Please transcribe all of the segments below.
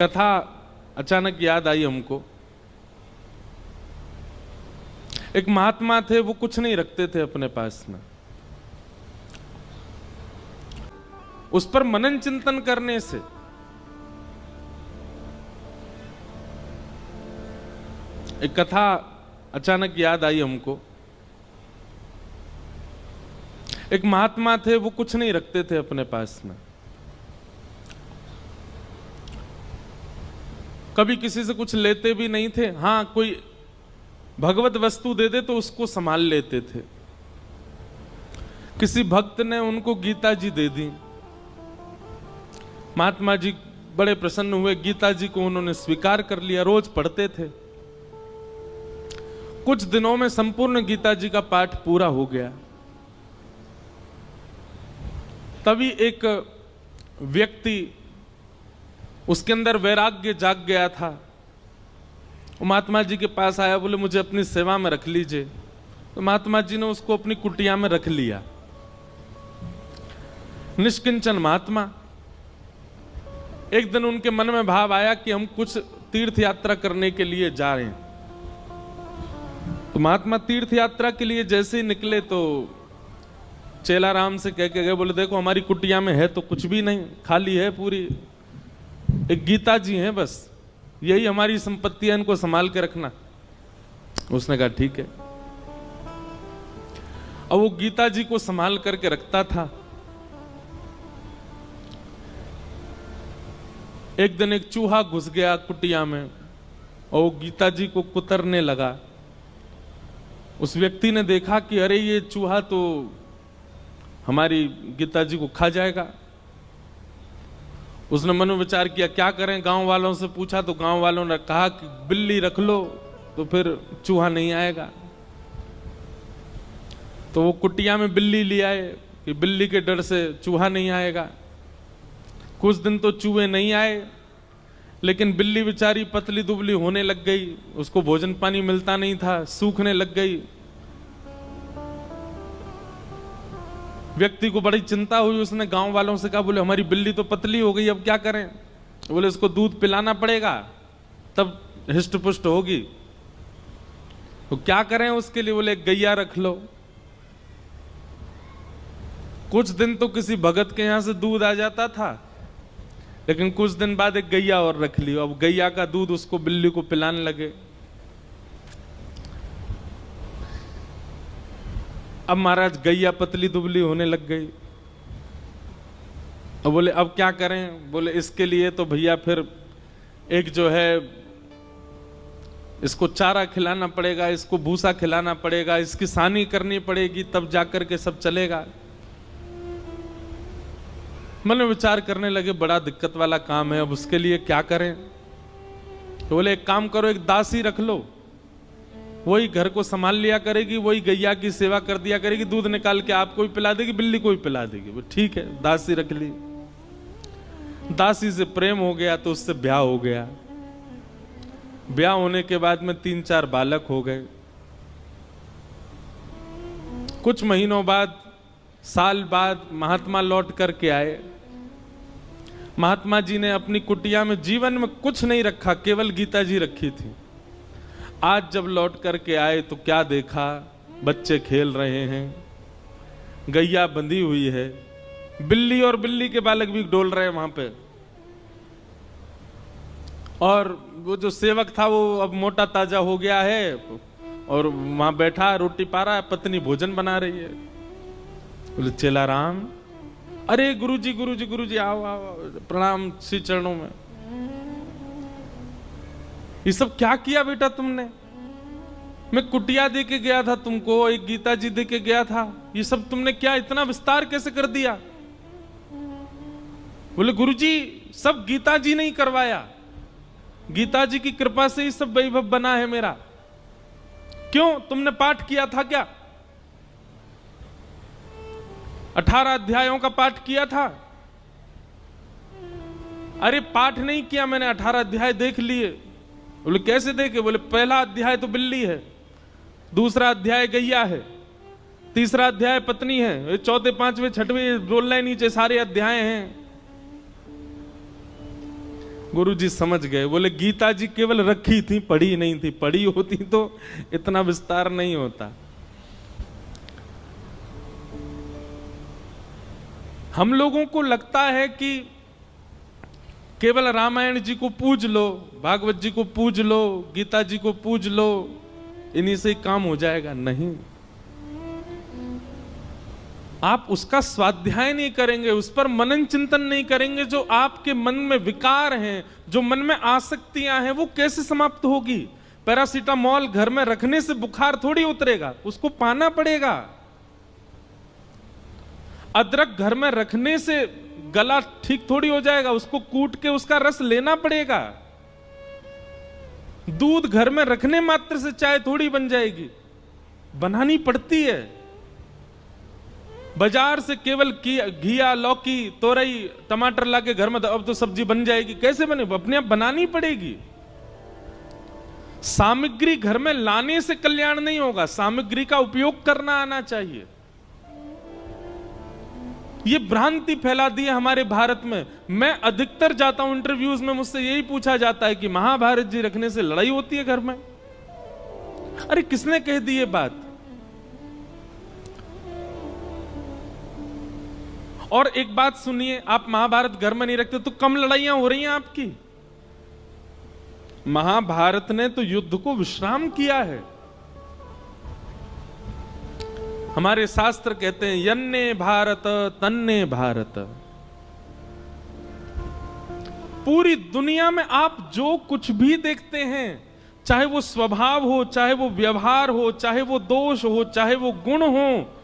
कथा अचानक याद आई हमको। एक महात्मा थे, वो कुछ नहीं रखते थे अपने पास में। उस पर मनन चिंतन करने से एक कथा अचानक याद आई हमको। एक महात्मा थे, वो कुछ नहीं रखते थे अपने पास में। कभी किसी से कुछ लेते भी नहीं थे। हाँ, कोई भगवत वस्तु दे दे तो उसको संभाल लेते थे। किसी भक्त ने उनको गीता जी दे दी। महात्मा जी बड़े प्रसन्न हुए, गीता जी को उन्होंने स्वीकार कर लिया, रोज पढ़ते थे। कुछ दिनों में संपूर्ण गीता जी का पाठ पूरा हो गया। तभी एक व्यक्ति, उसके अंदर वैराग्य जाग गया था, वो महात्मा जी के पास आया, बोले मुझे अपनी सेवा में रख लीजिए। तो महात्मा जी ने उसको अपनी कुटिया में रख लिया। निष्किंचन महात्मा। एक दिन उनके मन में भाव आया कि हम कुछ तीर्थ यात्रा करने के लिए जा रहे हैं। तो महात्मा तीर्थ यात्रा के लिए जैसे ही निकले तो चेलाराम से कह के गए, बोले देखो हमारी कुटिया में है तो कुछ भी नहीं, खाली है पूरी, एक गीता जी हैं बस, यही हमारी संपत्ति है, इनको संभाल के रखना। उसने कहा ठीक है। अब वो गीता जी को संभाल करके रखता था। एक दिन एक चूहा घुस गया कुटिया में और वो गीता जी को कुतरने लगा। उस व्यक्ति ने देखा कि अरे ये चूहा तो हमारी गीता जी को खा जाएगा। उसने मनोविचार किया क्या करें। गांव वालों से पूछा तो गांव वालों ने कहा कि बिल्ली रख लो तो फिर चूहा नहीं आएगा। तो वो कुटिया में बिल्ली ले आए कि बिल्ली के डर से चूहा नहीं आएगा। कुछ दिन तो चूहे नहीं आए, लेकिन बिल्ली बेचारी पतली दुबली होने लग गई, उसको भोजन पानी मिलता नहीं था, सूखने लग गई। व्यक्ति को बड़ी चिंता हुई। उसने गांव वालों से कहा, बोले हमारी बिल्ली तो पतली हो गई, अब क्या करें। बोले इसको दूध पिलाना पड़ेगा तब हिष्ट पुष्ट होगी। तो क्या करें उसके लिए। बोले गैया रख लो। कुछ दिन तो किसी भगत के यहां से दूध आ जाता था, लेकिन कुछ दिन बाद एक गैया और रख ली। अब गैया का दूध उसको बिल्ली को पिलाने लगे। अब महाराज गैया पतली दुबली होने लग गई। अब बोले अब क्या करें। बोले इसके लिए तो भैया फिर एक जो है इसको चारा खिलाना पड़ेगा, इसको भूसा खिलाना पड़ेगा, इसकी सानी करनी पड़ेगी, तब जाकर के सब चलेगा। मन में विचार करने लगे बड़ा दिक्कत वाला काम है, अब उसके लिए क्या करें। तो बोले एक काम करो, एक दासी रख लो, वही घर को संभाल लिया करेगी, वही गैया की सेवा कर दिया करेगी, दूध निकाल के आपको भी पिला देगी, बिल्ली को भी पिला देगी। वो ठीक है, दासी रख ली। दासी से प्रेम हो गया तो उससे ब्याह हो गया। ब्याह होने के बाद में 3-4 बालक हो गए। कुछ महीनों बाद, साल बाद महात्मा लौट करके आए। महात्मा जी ने अपनी कुटिया में जीवन में कुछ नहीं रखा, केवल गीता जी रखी थी। आज जब लौट करके आए तो क्या देखा, बच्चे खेल रहे हैं, गैया बंधी हुई है, बिल्ली और बिल्ली के बालक भी डोल रहे हैं वहां पे। और वो जो सेवक था वो अब मोटा ताजा हो गया है और वहां बैठा रोटी पा रहा है, पत्नी भोजन बना रही है। बोले चेलाराम, अरे गुरुजी गुरुजी गुरुजी आओ आओ, प्रणाम श्री चरणों में। ये सब क्या किया बेटा तुमने। मैं कुटिया दे के गया था तुमको, एक गीता जी दे के गया था, ये सब तुमने क्या इतना विस्तार कैसे कर दिया। बोले गुरुजी सब गीता जी ने ही करवाया, गीता जी की कृपा से ही सब वैभव बना है मेरा। क्यों, तुमने पाठ किया था क्या। 18 अध्यायों का पाठ किया था। अरे पाठ नहीं किया मैंने, 18 अध्याय देख लिए। बोले कैसे देखे। बोले पहला अध्याय तो बिल्ली है, दूसरा अध्याय गैया है, तीसरा अध्याय पत्नी है, चौथे पांचवें छठवें रोल लाइन नीचे सारे अध्याय हैं। गुरुजी समझ गए, बोले गीता जी केवल रखी थी, पढ़ी नहीं थी, पढ़ी होती तो इतना विस्तार नहीं होता। हम लोगों को लगता है कि केवल रामायण जी को पूज लो, भागवत जी को पूज लो, गीता जी को पूज लो, इन्हीं से काम हो जाएगा। नहीं, आप उसका स्वाध्याय नहीं करेंगे, उस पर मनन चिंतन नहीं करेंगे, जो आपके मन में विकार हैं, जो मन में आसक्तियां हैं, वो कैसे समाप्त होगी? पैरासीटामोल घर में रखने से बुखार थोड़ी उतरेगा, उसको पाना पड़ेगा। अदरक घर में रखने से गला ठीक थोड़ी हो जाएगा, उसको कूट के उसका रस लेना पड़ेगा। दूध घर में रखने मात्र से चाय थोड़ी बन जाएगी, बनानी पड़ती है। बाजार से केवल घिया, लौकी, तोरई, टमाटर लाके घर में अब तो सब्जी बन जाएगी, कैसे बने? अपने आप बनानी पड़ेगी। सामग्री घर में लाने से कल्याण नहीं होगा, सामग्री का उपयोग करना आना चाहिए। ये भ्रांति फैला दी है हमारे भारत में। मैं अधिकतर जाता हूं इंटरव्यूज में, मुझसे यही पूछा जाता है कि महाभारत जी रखने से लड़ाई होती है घर में। अरे किसने कह दी ये बात? और एक बात सुनिए, आप महाभारत घर में नहीं रखते तो कम लड़ाइयां हो रही हैं आपकी। महाभारत ने तो युद्ध को विश्राम किया है। हमारे शास्त्र कहते हैं यन्ने भारत तन्ने भारत। पूरी दुनिया में आप जो कुछ भी देखते हैं, चाहे वो स्वभाव हो, चाहे वो व्यवहार हो, चाहे वो दोष हो, चाहे वो गुण हो,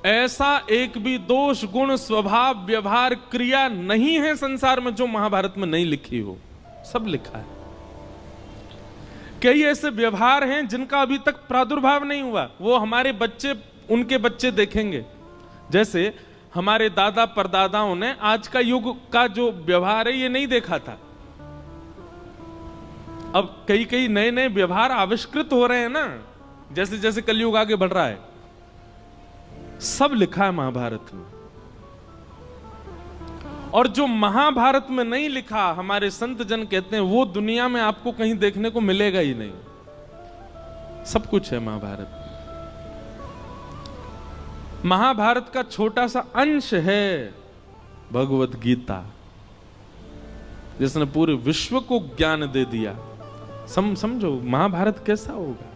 ऐसा एक भी दोष, गुण, स्वभाव, व्यवहार, क्रिया नहीं है संसार में जो महाभारत में नहीं लिखी हो। सब लिखा है। कई ऐसे व्यवहार हैं जिनका अभी तक प्रादुर्भाव नहीं हुआ, वो हमारे बच्चे, उनके बच्चे देखेंगे। जैसे हमारे दादा परदादाओं ने आज का युग का जो व्यवहार है ये नहीं देखा था। अब कई कई नए नए व्यवहार आविष्कृत हो रहे हैं ना, जैसे जैसे कलयुग आगे बढ़ रहा है। सब लिखा है महाभारत में। और जो महाभारत में नहीं लिखा, हमारे संत जन कहते हैं वो दुनिया में आपको कहीं देखने को मिलेगा ही नहीं। सब कुछ है महाभारत में। महाभारत का छोटा सा अंश है भगवत गीता, जिसने पूरे विश्व को ज्ञान दे दिया। समझो महाभारत कैसा होगा।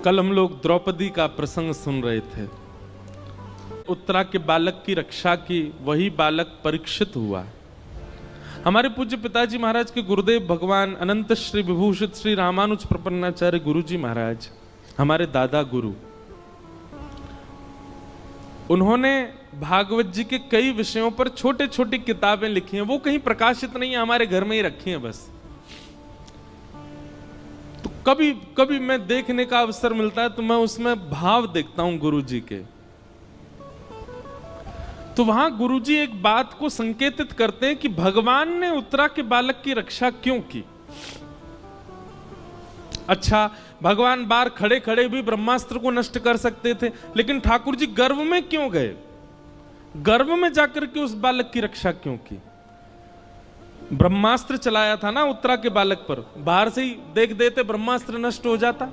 कल हम लोग द्रौपदी का प्रसंग सुन रहे थे। उत्तरा के बालक की रक्षा की वही बालक परीक्षित हुआ। हमारे पूज्य पिताजी महाराज के गुरुदेव भगवान अनंत श्री विभूषित श्री रामानुज प्रपन्नाचार्य गुरु जी महाराज, हमारे दादा गुरु, उन्होंने भागवत जी के कई विषयों पर छोटे छोटी किताबें लिखी हैं। वो कहीं प्रकाशित नहीं है, हमारे घर में ही रखी हैं बस। तो कभी कभी मैं देखने का अवसर मिलता है तो मैं उसमें भाव देखता हूं गुरु जी के। तो वहां गुरुजी एक बात को संकेतित करते हैं कि भगवान ने उत्तरा के बालक की रक्षा क्यों की। अच्छा, भगवान बाहर खड़े खड़े भी ब्रह्मास्त्र को नष्ट कर सकते थे, लेकिन ठाकुर जी गर्भ में क्यों गए? गर्भ में जाकर के उस बालक की रक्षा क्यों की? ब्रह्मास्त्र चलाया था ना उत्तरा के बालक पर, बाहर से ही देख देते ब्रह्मास्त्र नष्ट हो जाता।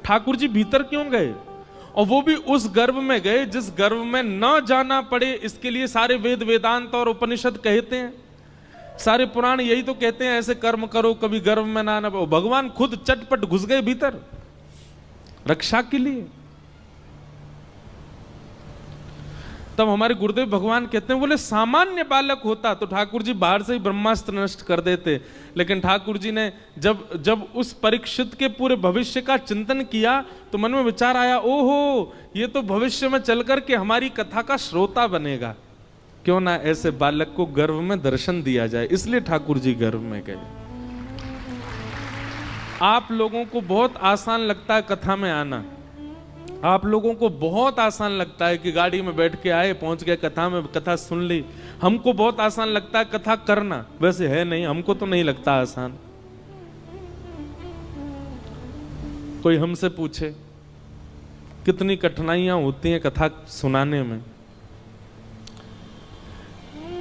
ठाकुर जी भीतर क्यों गए? और वो भी उस गर्भ में गए जिस गर्भ में न जाना पड़े, इसके लिए सारे वेद वेदांत और उपनिषद कहते हैं, सारे पुराण यही तो कहते हैं ऐसे कर्म करो कभी गर्भ में ना पड़ो। भगवान खुद चटपट घुस गए भीतर रक्षा के लिए। तब हमारे गुरुदेव भगवान कहते हैं, बोले सामान्य बालक होता तो ठाकुर जी बाहर से ही ब्रह्मास्त्र नष्ट कर देते, लेकिन ठाकुर जी ने जब उस परीक्षित के पूरे भविष्य का चिंतन किया तो मन में विचार आया, ओहो ये तो भविष्य में चल करके हमारी कथा का श्रोता बनेगा, क्यों ना ऐसे बालक को गर्भ में दर्शन दिया जाए। इसलिए ठाकुर जी गर्भ में गए। आप लोगों को बहुत आसान लगता है कथा में आना, आप लोगों को बहुत आसान लगता है कि गाड़ी में बैठ के आए, पहुंच गए कथा में, कथा सुन ली। हमको बहुत आसान लगता है कथा करना, वैसे है नहीं, हमको तो नहीं लगता आसान। कोई हमसे पूछे कितनी कठिनाइयां होती हैं कथा सुनाने में,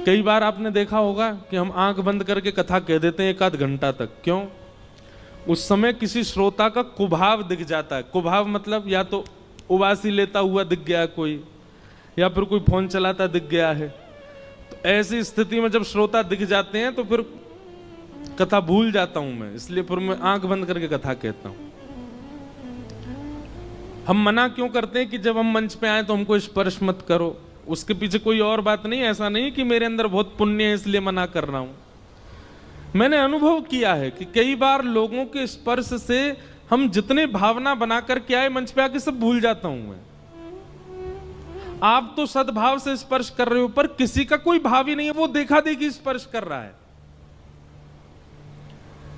कई बार आपने देखा होगा कि हम आंख बंद करके कथा कह देते हैं एक आध घंटा तक। क्यों? उस समय किसी श्रोता का कुभाव दिख जाता है। कुभाव मतलब या तो उबासी लेता हुआ दिख गया कोई, या फिर कोई फोन चलाता दिख गया है। तो ऐसी स्थिति में जब श्रोता दिख जाते हैं तो फिर कथा भूल जाता हूं मैं, इसलिए फिर मैं आंख बंद करके कथा कहता हूं। हम मना क्यों करते हैं कि जब हम मंच पे आए तो हमको स्पर्श मत करो? उसके पीछे कोई और बात नहीं। ऐसा नहीं कि मेरे अंदर बहुत पुण्य है इसलिए मना कर रहा हूं। मैंने अनुभव किया है कि कई बार लोगों के स्पर्श से हम जितने भावना बना करके आए मंच पे आके सब भूल जाता हूं मैं। आप तो सद्भाव से स्पर्श कर रहे हो, पर किसी का कोई भाव ही नहीं है, वो देखा देखी स्पर्श कर रहा है।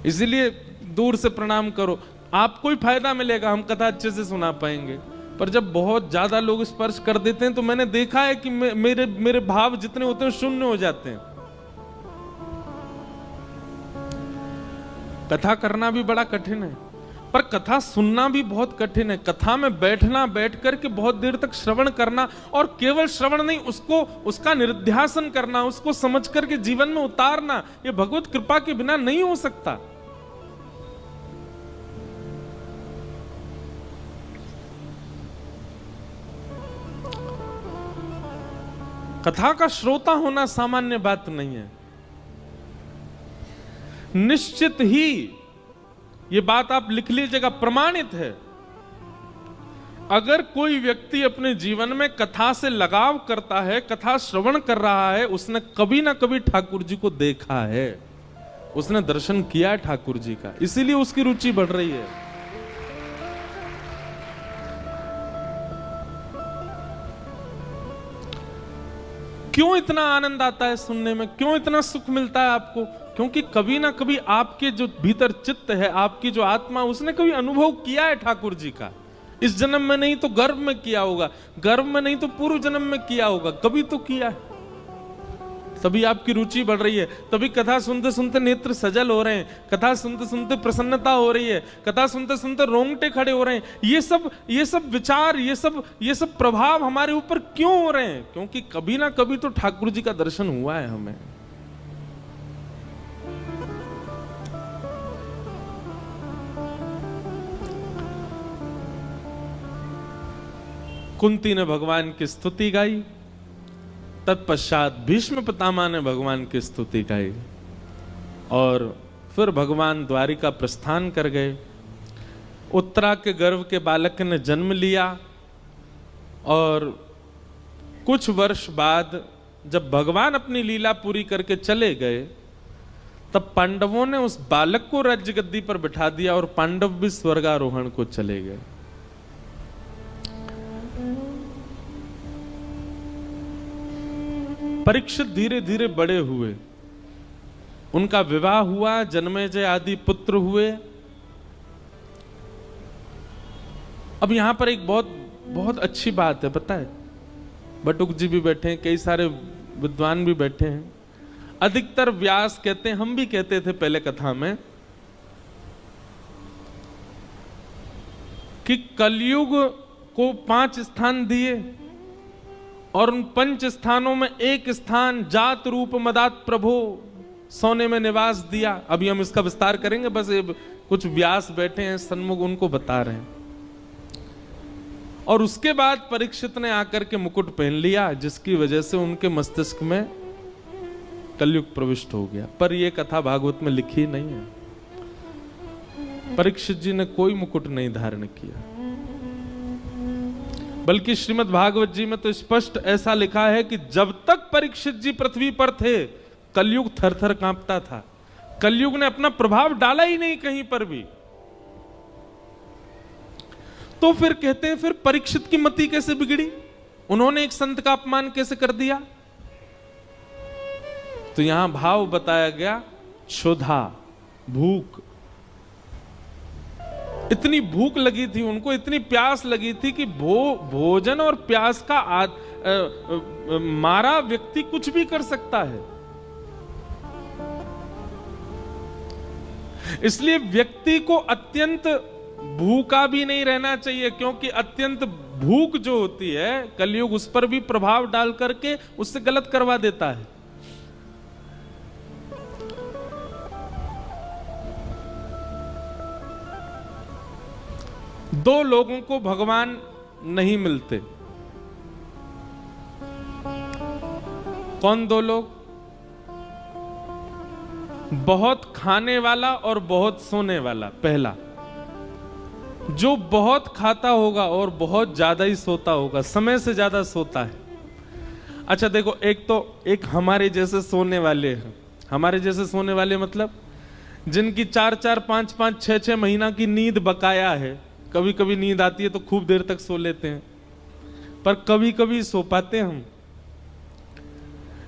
इसीलिए दूर से प्रणाम करो, आपको ही फायदा मिलेगा, हम कथा अच्छे से सुना पाएंगे। पर जब बहुत ज्यादा लोग स्पर्श कर देते हैं तो मैंने देखा है कि मेरे भाव जितने होते हैं शून्य हो जाते हैं। कथा करना भी बड़ा कठिन है, पर कथा सुनना भी बहुत कठिन है। कथा में बैठना, बैठ करके बहुत देर तक श्रवण करना, और केवल श्रवण नहीं, उसका निरुध्यासन करना, उसको समझ करके जीवन में उतारना, ये भगवत कृपा के बिना नहीं हो सकता। कथा का श्रोता होना सामान्य बात नहीं है। निश्चित ही ये बात आप लिख लीजिएगा, प्रमाणित है। अगर कोई व्यक्ति अपने जीवन में कथा से लगाव करता है, कथा श्रवण कर रहा है, उसने कभी ना कभी ठाकुर जी को देखा है, उसने दर्शन किया है ठाकुर जी का, इसीलिए उसकी रुचि बढ़ रही है। क्यों इतना आनंद आता है सुनने में? क्यों इतना सुख मिलता है आपको? क्योंकि कभी ना कभी आपके जो भीतर चित्त है, आपकी जो आत्मा, उसने कभी अनुभव किया है ठाकुर जी का। इस जन्म में नहीं तो गर्भ में किया होगा, गर्भ में नहीं तो पूर्व जन्म में किया होगा, कभी तो किया है। तभी आपकी रुचि बढ़ रही है, तभी कथा सुनते सुनते नेत्र सजल हो रहे हैं, कथा सुनते सुनते प्रसन्नता हो रही है, कथा सुनते सुनते रोंगटे खड़े हो रहे हैं। ये सब विचार, ये सब प्रभाव हमारे ऊपर क्यों हो रहे हैं? क्योंकि कभी ना कभी तो ठाकुर जी का दर्शन हुआ है हमें। कुंती ने भगवान की स्तुति गाई, तत्पश्चात भीष्म पितामह ने भगवान की स्तुति गाई, और फिर भगवान द्वारिका प्रस्थान कर गए। उत्तरा के गर्भ के बालक ने जन्म लिया, और कुछ वर्ष बाद जब भगवान अपनी लीला पूरी करके चले गए, तब पांडवों ने उस बालक को राज्य गद्दी पर बिठा दिया, और पांडव भी स्वर्गारोहण को चले गए। परीक्षित धीरे धीरे बड़े हुए, उनका विवाह हुआ, जन्मेजय आदि पुत्र हुए। अब यहां पर एक बहुत अच्छी बात है, पता है? बटुक जी भी बैठे हैं, कई सारे विद्वान भी बैठे हैं। अधिकतर व्यास कहते हैं, हम भी कहते थे पहले कथा में, कि कलयुग को 5 स्थान दिए, और उन 5 स्थानों में एक स्थान जात रूप मदात प्रभो सोने में निवास दिया। अभी हम इसका विस्तार करेंगे, बस ये कुछ व्यास बैठे हैं सन्मुख, उनको बता रहे हैं। और उसके बाद परीक्षित ने आकर के मुकुट पहन लिया, जिसकी वजह से उनके मस्तिष्क में कलयुग प्रविष्ट हो गया। पर यह कथा भागवत में लिखी नहीं है। परीक्षित जी ने कोई मुकुट नहीं धारण किया, बल्कि श्रीमद् भागवत जी में तो स्पष्ट ऐसा लिखा है कि जब तक परीक्षित जी पृथ्वी पर थे, कलयुग थर-थर कांपता था। कलयुग ने अपना प्रभाव डाला ही नहीं कहीं पर भी। तो फिर कहते हैं, फिर परीक्षित की मति कैसे बिगड़ी? उन्होंने एक संत का अपमान कैसे कर दिया? तो यहां भाव बताया गया, क्षुधा, भूख। इतनी भूख लगी थी उनको, इतनी प्यास लगी थी कि भोजन और प्यास का मारा व्यक्ति कुछ भी कर सकता है। इसलिए व्यक्ति को अत्यंत भूखा भी नहीं रहना चाहिए, क्योंकि अत्यंत भूख जो होती है, कलयुग उस पर भी प्रभाव डाल करके उससे गलत करवा देता है। दो लोगों को भगवान नहीं मिलते। कौन दो लोग? बहुत खाने वाला और बहुत सोने वाला। पहला, जो बहुत खाता होगा और बहुत ज्यादा ही सोता होगा, समय से ज्यादा सोता है। अच्छा देखो, एक हमारे जैसे सोने वाले हैं। हमारे जैसे सोने वाले मतलब जिनकी 4-4, 5-5, 6-6 महीना की नींद बकाया है। कभी कभी नींद आती है तो खूब देर तक सो लेते हैं, पर कभी कभी सो पाते हैं हम।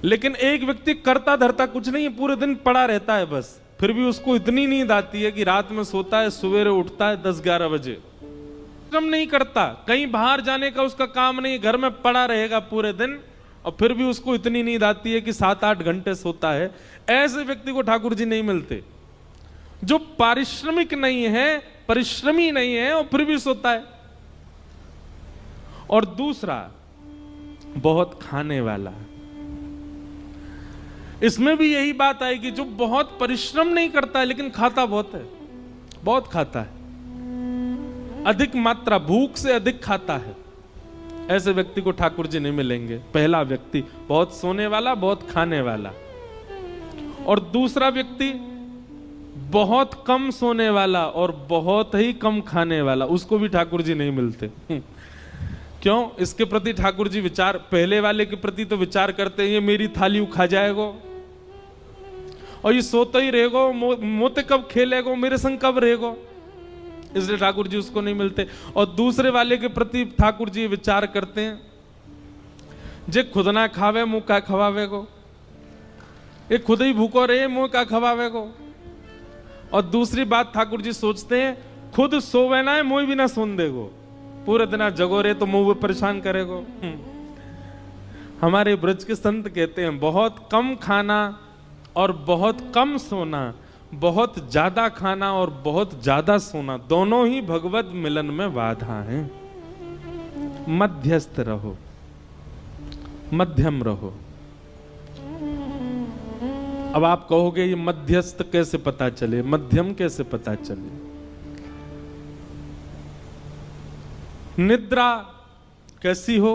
लेकिन एक व्यक्ति करता धरता कुछ नहीं, पूरे दिन पड़ा रहता है बस, फिर भी उसको इतनी नींद आती है कि रात में सोता है, सवेरे उठता है 10-11 बजे। परिश्रम नहीं करता, कहीं बाहर जाने का उसका काम नहीं, घर में पड़ा रहेगा पूरे दिन, और फिर भी उसको इतनी नींद आती है कि 7-8 घंटे सोता है। ऐसे व्यक्ति को ठाकुर जी नहीं मिलते। जो पारिश्रमिक नहीं है, परिश्रमी नहीं है, और फिर भी सोता है। और दूसरा, बहुत खाने वाला। इसमें भी यही बात आएगी, जो बहुत परिश्रम नहीं करता है लेकिन खाता बहुत है, बहुत खाता है, अधिक मात्रा, भूख से अधिक खाता है। ऐसे व्यक्ति को ठाकुर जी नहीं मिलेंगे। पहला व्यक्ति बहुत सोने वाला, बहुत खाने वाला। और दूसरा व्यक्ति बहुत कम सोने वाला और बहुत ही कम खाने वाला, उसको भी ठाकुर जी नहीं मिलते। क्यों? इसके प्रति ठाकुर जी विचार, पहले वाले के प्रति तो विचार करते हैं, ये मेरी थाली खा जाएगो और ये सोता ही रहेगो, मोते कब खेलेगो, मेरे संग कब रहेगो, इसलिए ठाकुर जी उसको नहीं मिलते। और दूसरे वाले के प्रति ठाकुर जी विचार करते हैं, जे खुद ना खावे मुंह का खवावेगो, ये खुद ही भूखो रहे मुंह का खवावेगो। और दूसरी बात ठाकुर जी सोचते हैं, खुद सोवे ना है मुंह भी ना सोन देगो, पूरे दिन जगो रहे तो मुंह परेशान करेगो। हमारे ब्रज के संत कहते हैं, बहुत कम खाना और बहुत कम सोना, बहुत ज्यादा खाना और बहुत ज्यादा सोना, दोनों ही भगवत मिलन में बाधा हैं। मध्यस्थ रहो, मध्यम रहो। अब आप कहोगे ये मध्यस्थ कैसे पता चले, मध्यम कैसे पता चले? निद्रा कैसी हो?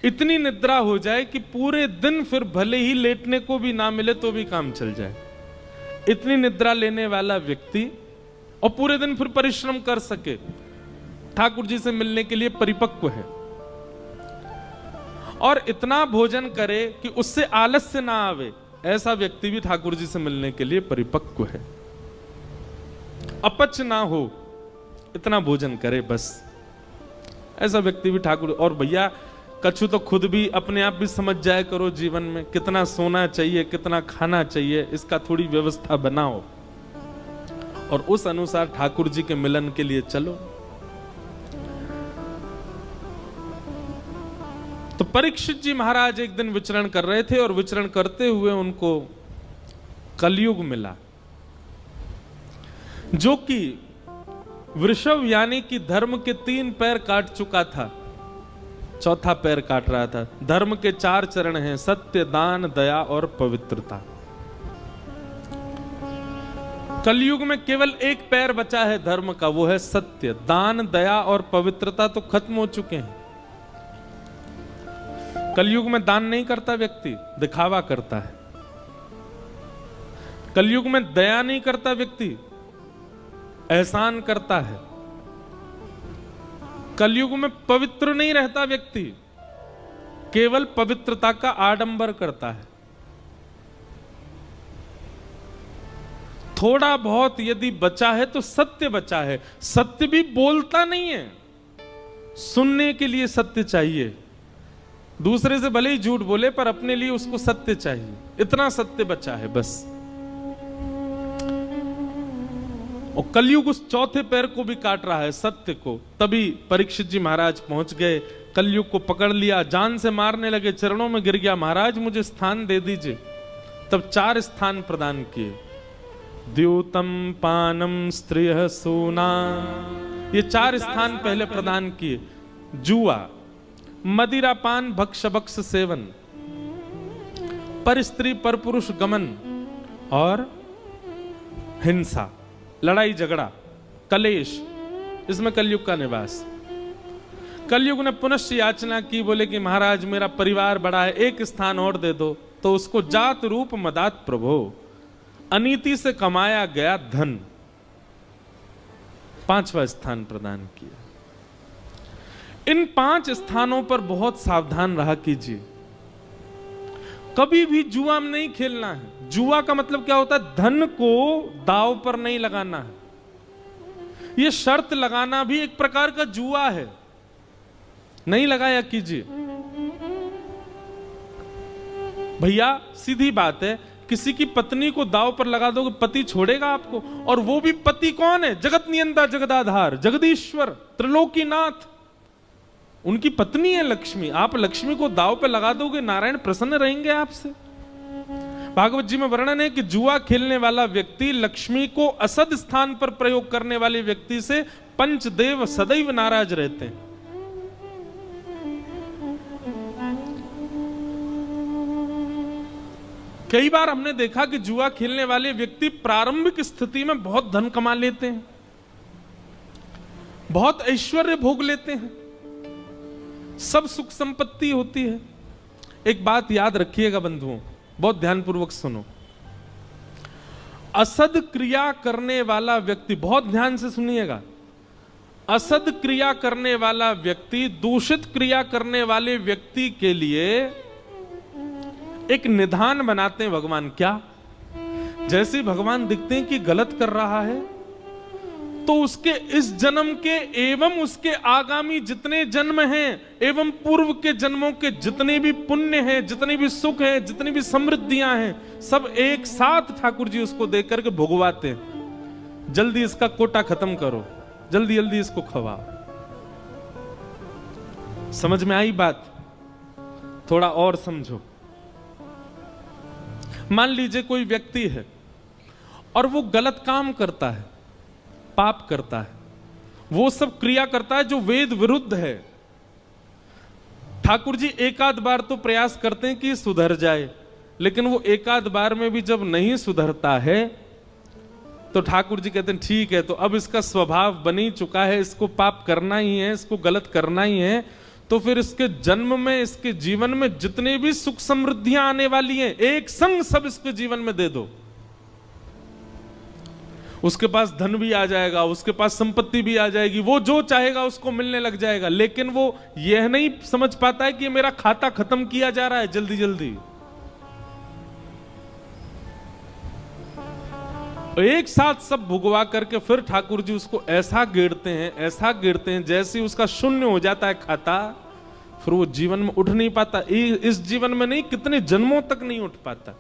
इतनी निद्रा हो जाए कि पूरे दिन फिर भले ही लेटने को भी ना मिले तो भी काम चल जाए। इतनी निद्रा लेने वाला व्यक्ति, और पूरे दिन फिर परिश्रम कर सके, ठाकुर जी से मिलने के लिए परिपक्व है। और इतना भोजन करे कि उससे आलस्य ना आवे, ऐसा व्यक्ति भी ठाकुर जी से मिलने के लिए परिपक्व है। अपच ना हो, इतना भोजन करे बस, ऐसा व्यक्ति भी ठाकुर। और भैया कछु तो खुद भी अपने आप भी समझ जाया करो, जीवन में कितना सोना चाहिए, कितना खाना चाहिए, इसका थोड़ी व्यवस्था बनाओ और उस अनुसार ठाकुर जी के मिलन के लिए चलो। तो परीक्षित जी महाराज एक दिन विचरण कर रहे थे और विचरण करते हुए उनको कलयुग मिला, जो कि वृषभ यानी कि धर्म के 3 पैर काट चुका था, चौथा पैर काट रहा था। धर्म के 4 चरण हैं, सत्य, दान, दया और पवित्रता। कलयुग में केवल 1 पैर बचा है धर्म का, वो है सत्य। दान, दया और पवित्रता तो खत्म हो चुके हैं। कलयुग में दान नहीं करता व्यक्ति, दिखावा करता है। कलयुग में दया नहीं करता व्यक्ति, एहसान करता है। कलयुग में पवित्र नहीं रहता व्यक्ति, केवल पवित्रता का आडंबर करता है। थोड़ा बहुत यदि बचा है तो सत्य बचा है। सत्य भी बोलता नहीं है, सुनने के लिए सत्य चाहिए। दूसरे से भले ही झूठ बोले पर अपने लिए उसको सत्य चाहिए, इतना सत्य बचा है बस। और कलयुग उस चौथे पैर को भी काट रहा है, सत्य को। तभी परीक्षित जी महाराज पहुंच गए, कलयुग को पकड़ लिया, जान से मारने लगे, चरणों में गिर गया, महाराज मुझे स्थान दे दीजिए। तब 4 स्थान प्रदान किए, द्यूतम, पानम, स्त्रिय, सूना, ये 4 स्थान पहले प्रदान किए। जुआ, मदिरा पान, भक्ष भक्ष सेवन, पर स्त्री पर पुरुष गमन और हिंसा, लड़ाई झगड़ा, कलेश, इसमें कलयुग का निवास। कलयुग ने पुनश्च याचना की, बोले कि महाराज मेरा परिवार बड़ा है, एक स्थान और दे दो। तो उसको जात रूप मदात प्रभो, अनीति से कमाया गया धन, 5वां स्थान प्रदान किया। इन 5 स्थानों पर बहुत सावधान रहा कीजिए। कभी भी जुआ में नहीं खेलना है। जुआ का मतलब क्या होता है? धन को दांव पर नहीं लगाना है। यह शर्त लगाना भी एक प्रकार का जुआ है, नहीं लगाया कीजिए। भैया सीधी बात है, किसी की पत्नी को दांव पर लगा दोगे, पति छोड़ेगा आपको? और वो भी पति कौन है? जगत नियंता, जगदाधार, जगदीश्वर, त्रिलोकीनाथ, उनकी पत्नी है लक्ष्मी। आप लक्ष्मी को दांव पे लगा दोगे, नारायण प्रसन्न रहेंगे आपसे। भागवत जी में वर्णन है कि जुआ खेलने वाला व्यक्ति लक्ष्मी को असद स्थान पर प्रयोग करने वाले व्यक्ति से पंचदेव सदैव नाराज रहते हैं। कई बार हमने देखा कि जुआ खेलने वाले व्यक्ति प्रारंभिक स्थिति में बहुत धन कमा लेते हैं, बहुत ऐश्वर्य भोग लेते हैं, सब सुख संपत्ति होती है। एक बात याद रखिएगा बंधुओं, बहुत ध्यानपूर्वक सुनो। असद क्रिया करने वाला व्यक्ति, बहुत ध्यान से सुनिएगा, असद क्रिया करने वाला व्यक्ति दूषित क्रिया करने वाले व्यक्ति के लिए एक निधान बनाते हैं भगवान। क्या? जैसे भगवान दिखते हैं कि गलत कर रहा है, तो उसके इस जन्म के एवं उसके आगामी जितने जन्म हैं एवं पूर्व के जन्मों के जितने भी पुण्य हैं, जितने भी सुख हैं, जितनी भी समृद्धियां हैं, सब एक साथ ठाकुर जी उसको देख करके भुगवाते हैं। जल्दी इसका कोटा खत्म करो, जल्दी जल्दी इसको खवाओ। समझ में आई बात? थोड़ा और समझो। मान लीजिए कोई व्यक्ति है और वो गलत काम करता है, पाप करता है, वो सब क्रिया करता है जो वेद विरुद्ध है। ठाकुर जी एकाध बार तो प्रयास करते हैं कि सुधर जाए, लेकिन वो एकाध बार में भी जब नहीं सुधरता है तो ठाकुर जी कहते हैं ठीक है, तो अब इसका स्वभाव बन ही चुका है, इसको पाप करना ही है, इसको गलत करना ही है, तो फिर इसके जन्म में, इसके जीवन में जितने भी सुख समृद्धियां आने वाली हैं, एक संग सब इसके जीवन में दे दो। उसके पास धन भी आ जाएगा, उसके पास संपत्ति भी आ जाएगी, वो जो चाहेगा उसको मिलने लग जाएगा। लेकिन वो यह नहीं समझ पाता है कि ये मेरा खाता खत्म किया जा रहा है जल्दी जल्दी। एक साथ सब भुगवा करके फिर ठाकुर जी उसको ऐसा गिरते हैं, ऐसा गिरते हैं, जैसे उसका शून्य हो जाता है खाता, फिर वो जीवन में उठ नहीं पाता। इस जीवन में नहीं, कितने जन्मों तक नहीं उठ पाता।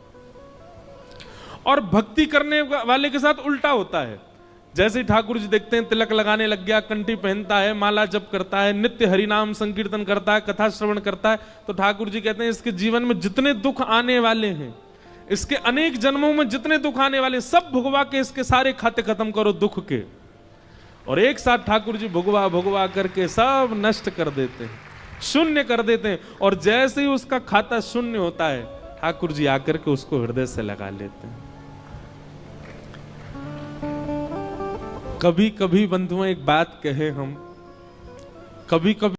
और भक्ति करने वाले के साथ उल्टा होता है। जैसे ठाकुर जी देखते हैं तिलक लगाने लग गया, कंठी पहनता है, माला जप करता है, नित्य हरिनाम संकीर्तन करता है, कथा श्रवण करता है, तो ठाकुर जी कहते हैं इसके जीवन में जितने दुख आने वाले हैं, इसके अनेक जन्मों में जितने दुख आने वाले, सब भुगवा के इसके सारे खाते खत्म करो दुख के। और एक साथ ठाकुर जी भुगवा भुगवा करके सब नष्ट कर देते हैं, शून्य कर देते हैं। और जैसे ही उसका खाता शून्य होता है, ठाकुर जी आकर के उसको हृदय से लगा लेते हैं। कभी कभी बंधुओं एक बात कहे हम, कभी कभी